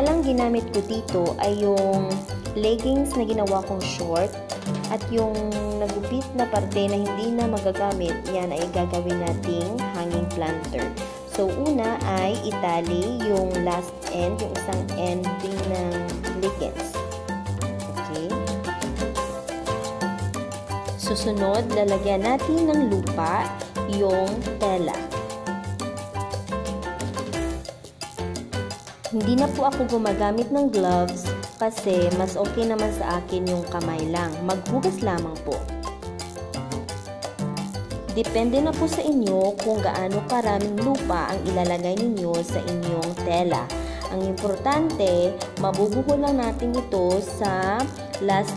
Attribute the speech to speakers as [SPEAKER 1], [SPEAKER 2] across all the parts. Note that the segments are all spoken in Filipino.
[SPEAKER 1] telang ginamit ko dito ay yung leggings na ginawa kong short at yung nagupit na parte na hindi na magagamit, yan ay gagawin nating hanging planter. So, una ay itali yung last end, yung isang ending ng leggings. Okay. Susunod, lalagyan natin ng lupa yung tela. Hindi na po ako gumagamit ng gloves kasi mas okay naman sa akin yung kamay lang. Maghugas lamang po. Depende na po sa inyo kung gaano karaming lupa ang ilalagay ninyo sa inyong tela. Ang importante, mabubuhol lang natin ito sa last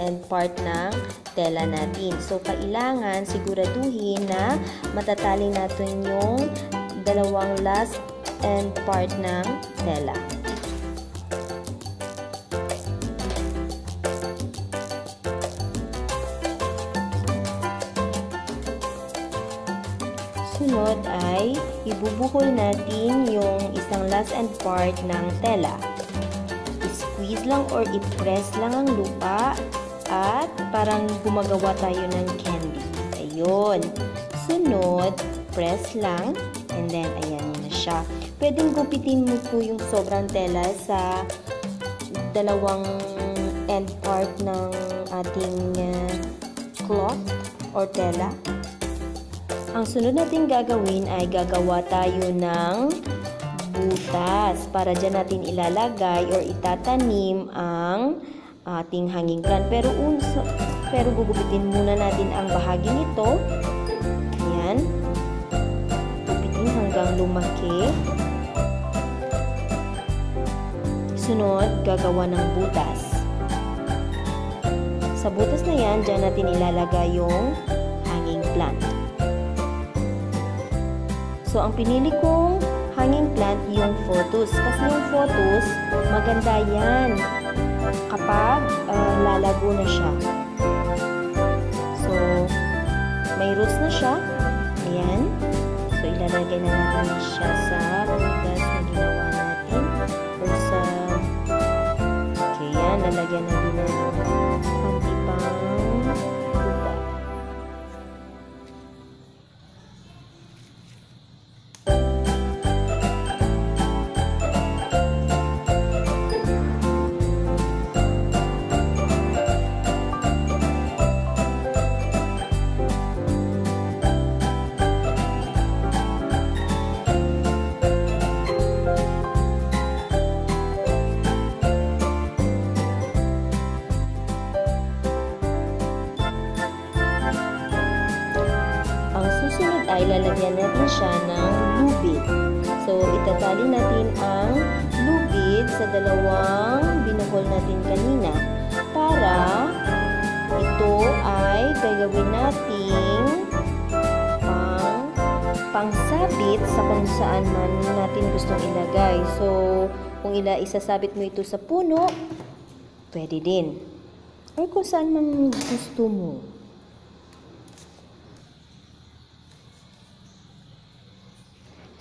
[SPEAKER 1] end part ng tela natin. So, kailangan siguraduhin na matatali natin yung dalawang last end part ng tela. Sunod ay ibubuhol natin yung isang last end part ng tela. I-squeeze lang or i-press lang ang lupa at parang gumagawa tayo ng candy. Ayun. Sunod, press lang and then ayan na siya. Pwedeng gupitin mo po yung sobrang tela sa dalawang end part ng ating cloth or tela. Ang sunod natin gagawin ay gagawa tayo ng butas para dyan natin ilalagay or itatanim ang ating hanging plant. Pero gugupitin muna natin ang bahagi nito. Ayan. Gupitin hanggang lumaki. Sunod, gagawa ng butas. Sa butas na yan, dyan natin ilalagay yung hanging plant. So, ang pinili kong hanging plant yung photos. Kasi yung photos, maganda yan kapag lalago na siya. So, may roots na siya. Ayan. So, ilalagay na natin siya sa butas na ginawa natin. Or sa... Okay, yan. Lalagyan na din ng konti pang lupa. Ay lalagyan natin siya ng lubid. So, itatali natin ang lubid sa dalawang binuhol natin kanina para ito ay gagawin nating pangsabit sa kung saan man natin gustong ilagay. So, kung isasabit mo ito sa puno, pwede din. Or kung saan man gusto mo.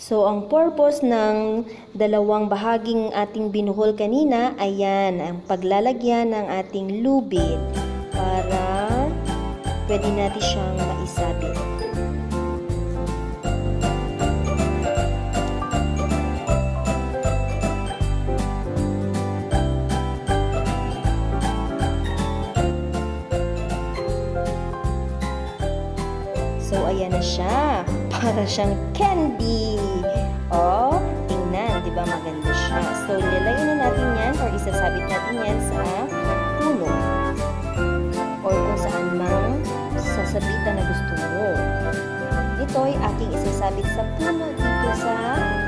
[SPEAKER 1] So, ang purpose ng dalawang bahaging ating binuhol kanina ay yan, ang paglalagyan ng ating lubid para pwede natin siyang maisabit. So, ayan na siya. Para siyang candy. Oh, tingnan. Diba maganda siya? So, lalayin na natin yan or isasabit natin yan sa puno. Or kung saan mang sasabitan na gusto mo. Ito ay aking isasabit sa puno dito sa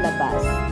[SPEAKER 1] labas.